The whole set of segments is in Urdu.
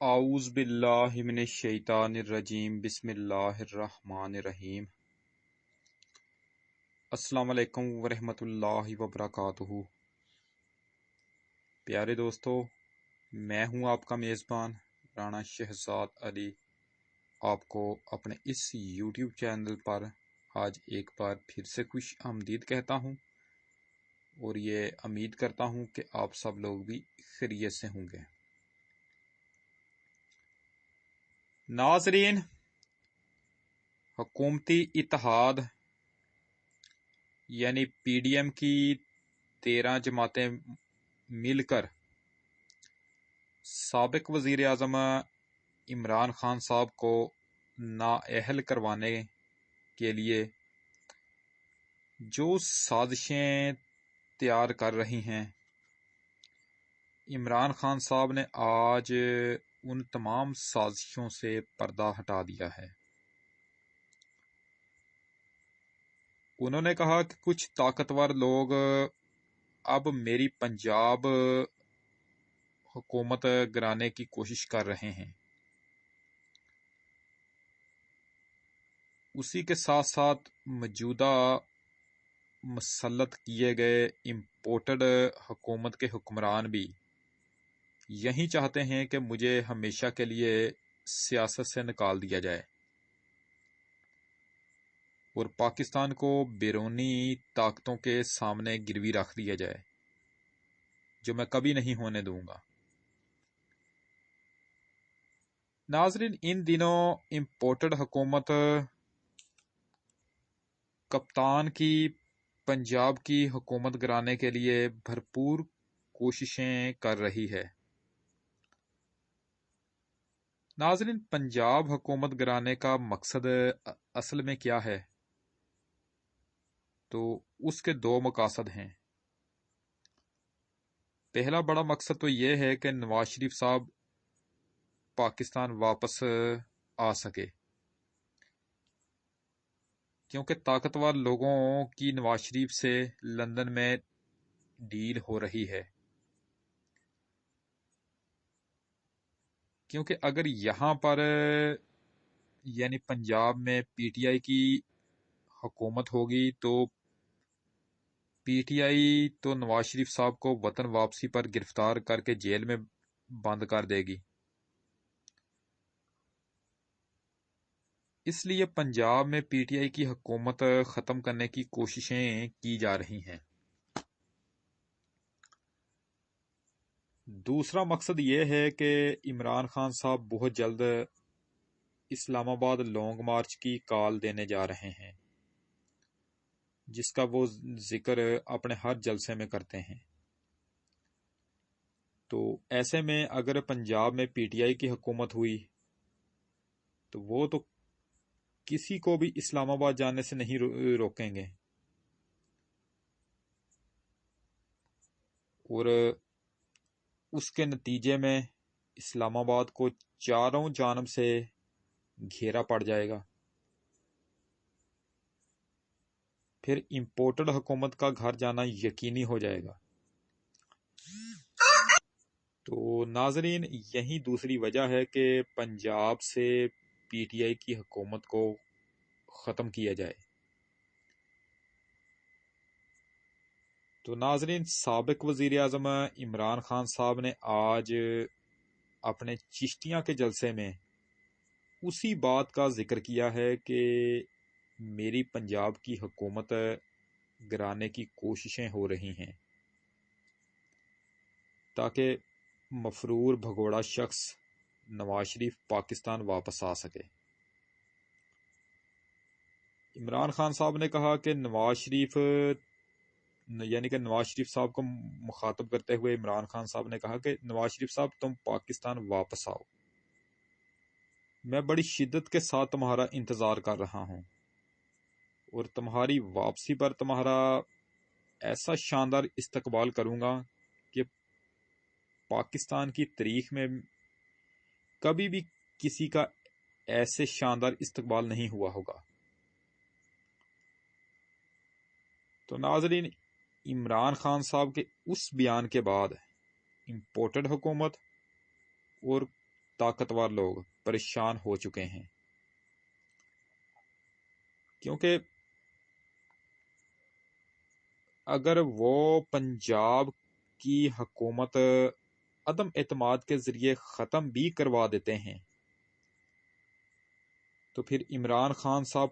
اعوذ باللہ من الشیطان الرجیم بسم اللہ الرحمن الرحیم السلام علیکم ورحمۃ اللہ وبرکاتہ۔ پیارے دوستو، میں ہوں آپ کا میزبان رانا شہزاد علی، آپ کو اپنے اس یوٹیوب چینل پر آج ایک بار پھر سے خوش آمدید کہتا ہوں، اور یہ امید کرتا ہوں کہ آپ سب لوگ بھی خیریت سے ہوں گے۔ ناظرین، حکومتی اتحاد یعنی پی ڈی ایم کی 13 جماعتیں مل کر سابق وزیر اعظم عمران خان صاحب کو نااہل کروانے کے لیے جو سازشیں تیار کر رہی ہیں، عمران خان صاحب نے آج ان تمام سازشوں سے پردہ ہٹا دیا ہے۔ انہوں نے کہا کہ کچھ طاقتور لوگ اب میری پنجاب حکومت گرانے کی کوشش کر رہے ہیں۔ اسی کے ساتھ ساتھ موجودہ مسلط کیے گئے امپورٹڈ حکومت کے حکمران بھی یہی چاہتے ہیں کہ مجھے ہمیشہ کے لیے سیاست سے نکال دیا جائے اور پاکستان کو بیرونی طاقتوں کے سامنے گروی رکھ دیا جائے، جو میں کبھی نہیں ہونے دوں گا۔ ناظرین، ان دنوں امپورٹڈ حکومت کپتان کی پنجاب کی حکومت گرانے کے لیے بھرپور کوششیں کر رہی ہے۔ ناظرین، پنجاب حکومت گرانے کا مقصد اصل میں کیا ہے؟ تو اس کے دو مقاصد ہیں۔ پہلا بڑا مقصد تو یہ ہے کہ نواز شریف صاحب پاکستان واپس آ سکے، کیونکہ طاقتور لوگوں کی نواز شریف سے لندن میں ڈیل ہو رہی ہے۔ کیونکہ اگر یہاں پر یعنی پنجاب میں پی ٹی آئی کی حکومت ہوگی تو پی ٹی آئی تو نواز شریف صاحب کو وطن واپسی پر گرفتار کر کے جیل میں بند کر دے گی۔ اس لیے پنجاب میں پی ٹی آئی کی حکومت ختم کرنے کی کوششیں کی جا رہی ہیں۔ دوسرا مقصد یہ ہے کہ عمران خان صاحب بہت جلد اسلام آباد لانگ مارچ کی کال دینے جا رہے ہیں، جس کا وہ ذکر اپنے ہر جلسے میں کرتے ہیں۔ تو ایسے میں اگر پنجاب میں پی ٹی آئی کی حکومت ہوئی تو وہ تو کسی کو بھی اسلام آباد جانے سے نہیں روکیں گے، اور اس کے نتیجے میں اسلام آباد کو چاروں جانب سے گھیرا پڑ جائے گا۔ پھر امپورٹڈ حکومت کا گھر جانا یقینی ہو جائے گا۔ تو ناظرین، یہی دوسری وجہ ہے کہ پنجاب سے پی ٹی آئی کی حکومت کو ختم کیا جائے۔ تو ناظرین، سابق وزیر اعظم عمران خان صاحب نے آج اپنے چشتیاں کے جلسے میں اسی بات کا ذکر کیا ہے کہ میری پنجاب کی حکومت گرانے کی کوششیں ہو رہی ہیں تاکہ مفرور بھگوڑا شخص نواز شریف پاکستان واپس آ سکے۔ عمران خان صاحب نے کہا کہ نواز شریف صاحب کو مخاطب کرتے ہوئے عمران خان صاحب نے کہا کہ نواز شریف صاحب، تم پاکستان واپس آؤ، میں بڑی شدت کے ساتھ تمہارا انتظار کر رہا ہوں، اور تمہاری واپسی پر تمہارا ایسا شاندار استقبال کروں گا کہ پاکستان کی تاریخ میں کبھی بھی کسی کا ایسے شاندار استقبال نہیں ہوا ہوگا۔ تو ناظرین، عمران خان صاحب کے اس بیان کے بعد امپورٹڈ حکومت اور طاقتور لوگ پریشان ہو چکے ہیں، کیونکہ اگر وہ پنجاب کی حکومت عدم اعتماد کے ذریعے ختم بھی کروا دیتے ہیں تو پھر عمران خان صاحب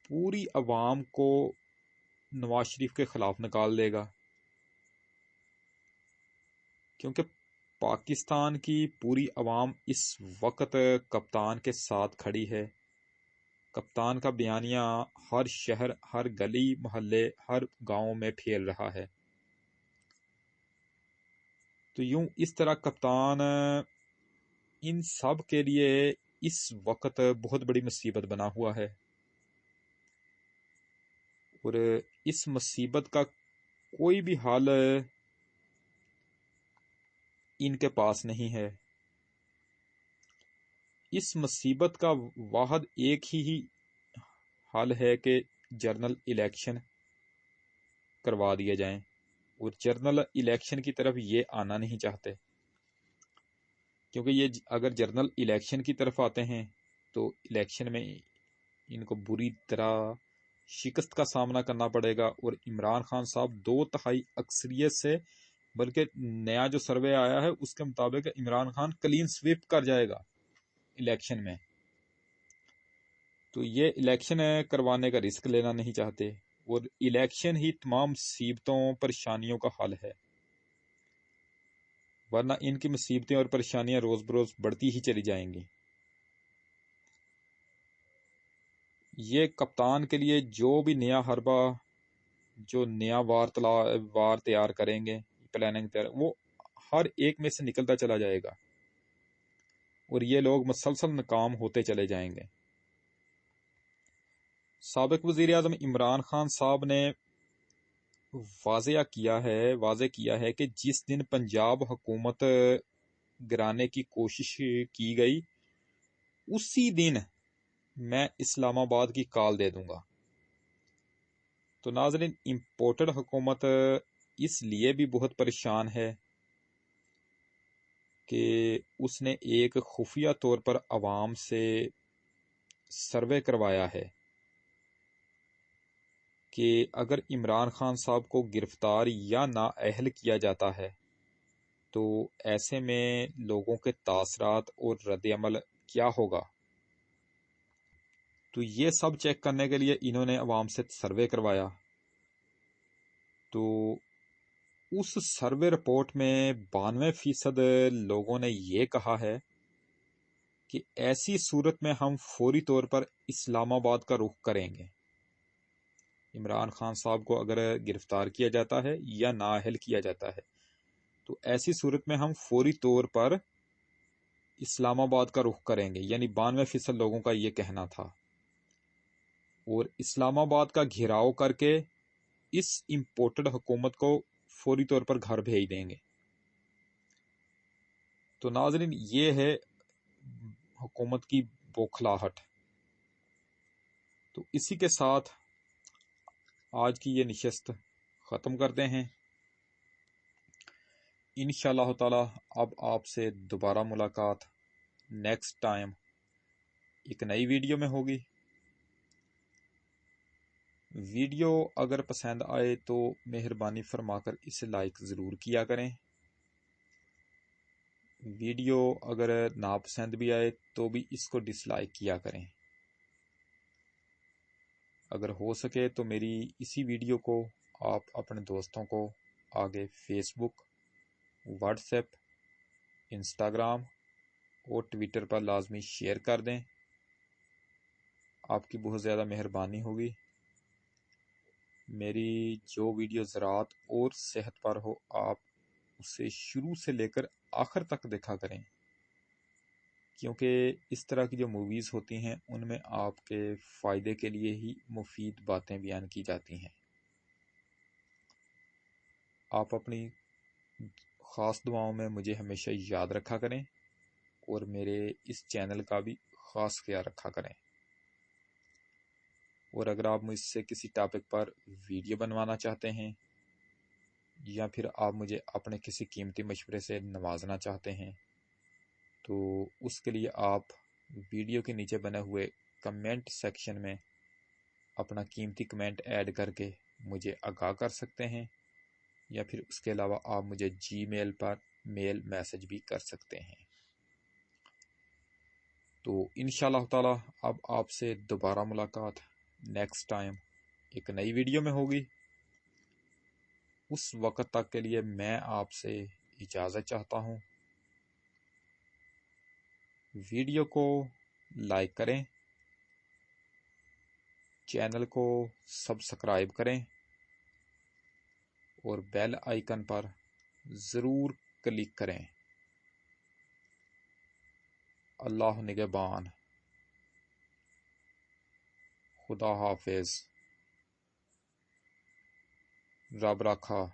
پوری عوام کو نواز شریف کے خلاف نکال دے گا، کیونکہ پاکستان کی پوری عوام اس وقت کپتان کے ساتھ کھڑی ہے۔ کپتان کا بیانیہ ہر شہر، ہر گلی محلے، ہر گاؤں میں پھیل رہا ہے۔ تو یوں اس طرح کپتان ان سب کے لیے اس وقت بہت بڑی مصیبت بنا ہوا ہے، اور اس مصیبت کا کوئی بھی حل ان کے پاس نہیں ہے۔ اس مصیبت کا واحد ایک ہی حل ہے کہ جنرل الیکشن کروا دیے جائیں، اور جنرل الیکشن کی طرف یہ آنا نہیں چاہتے، کیونکہ یہ اگر جنرل الیکشن کی طرف آتے ہیں تو الیکشن میں ان کو بری طرح شکست کا سامنا کرنا پڑے گا، اور عمران خان صاحب 2/3 اکثریت سے، بلکہ نیا جو سروے آیا ہے اس کے مطابق عمران خان کلین سویپ کر جائے گا الیکشن میں۔ تو یہ الیکشن کروانے کا رسک لینا نہیں چاہتے، اور الیکشن ہی تمام مصیبتوں پریشانیوں کا حل ہے، ورنہ ان کی مصیبتیں اور پریشانیاں روز بروز بڑھتی ہی چلی جائیں گی۔ یہ کپتان کے لیے جو بھی نیا حربہ، جو نیا وار تیار کریں گے، پلاننگ تیار، وہ ہر ایک میں سے نکلتا چلا جائے گا، اور یہ لوگ مسلسل ناکام ہوتے چلے جائیں گے۔ سابق وزیر اعظم عمران خان صاحب نے واضح کیا ہے کہ جس دن پنجاب حکومت گرانے کی کوشش کی گئی اسی دن میں اسلام آباد کی کال دے دوں گا۔ تو ناظرین، امپورٹڈ حکومت اس لیے بھی بہت پریشان ہے کہ اس نے ایک خفیہ طور پر عوام سے سروے کروایا ہے کہ اگر عمران خان صاحب کو گرفتار یا نااہل کیا جاتا ہے تو ایسے میں لوگوں کے تاثرات اور رد عمل کیا ہوگا۔ تو یہ سب چیک کرنے کے لیے انہوں نے عوام سے سروے کروایا، تو اس سروے رپورٹ میں 92% لوگوں نے یہ کہا ہے کہ ایسی صورت میں ہم فوری طور پر اسلام آباد کا رخ کریں گے۔ عمران خان صاحب کو اگر گرفتار کیا جاتا ہے یا نااہل کیا جاتا ہے تو ایسی صورت میں ہم فوری طور پر اسلام آباد کا رخ کریں گے، یعنی 92% لوگوں کا یہ کہنا تھا، اور اسلام آباد کا گھیراؤ کر کے اس امپورٹڈ حکومت کو فوری طور پر گھر بھیج دیں گے۔ تو ناظرین، یہ ہے حکومت کی بوکھلاہٹ۔ تو اسی کے ساتھ آج کی یہ نشست ختم کرتے ہیں۔ انشاءاللہ تعالی اب آپ سے دوبارہ ملاقات نیکسٹ ٹائم ایک نئی ویڈیو میں ہوگی۔ ویڈیو اگر پسند آئے تو مہربانی فرما کر اسے لائک ضرور کیا کریں۔ ویڈیو اگر ناپسند بھی آئے تو بھی اس کو ڈس لائک کیا کریں۔ اگر ہو سکے تو میری اسی ویڈیو کو آپ اپنے دوستوں کو آگے فیس بک، واٹس ایپ، انسٹاگرام اور ٹویٹر پر لازمی شیئر کر دیں۔ آپ کی بہت زیادہ مہربانی ہوگی۔ میری جو ویڈیو زراعت اور صحت پر ہو آپ اسے شروع سے لے کر آخر تک دیکھا کریں، کیونکہ اس طرح کی جو موویز ہوتی ہیں ان میں آپ کے فائدے کے لیے ہی مفید باتیں بیان کی جاتی ہیں۔ آپ اپنی خاص دعاؤں میں مجھے ہمیشہ یاد رکھا کریں، اور میرے اس چینل کا بھی خاص خیال رکھا کریں۔ اور اگر آپ مجھ سے کسی ٹاپک پر ویڈیو بنوانا چاہتے ہیں یا پھر آپ مجھے اپنے کسی قیمتی مشورے سے نوازنا چاہتے ہیں تو اس کے لیے آپ ویڈیو کے نیچے بنے ہوئے کمنٹ سیکشن میں اپنا قیمتی کمنٹ ایڈ کر کے مجھے آگاہ کر سکتے ہیں، یا پھر اس کے علاوہ آپ مجھے جی میل پر میل میسج بھی کر سکتے ہیں۔ تو انشاءاللہ تعالی اب آپ سے دوبارہ ملاقات نیکسٹ ٹائم ایک نئی ویڈیو میں ہوگی۔ اس وقت تک کے لیے میں آپ سے اجازت چاہتا ہوں۔ ویڈیو کو لائک کریں، چینل کو سبسکرائب کریں اور بیل آئیکن پر ضرور کلک کریں۔ اللہ نگہبان، خدا حافظ، رب رکھا۔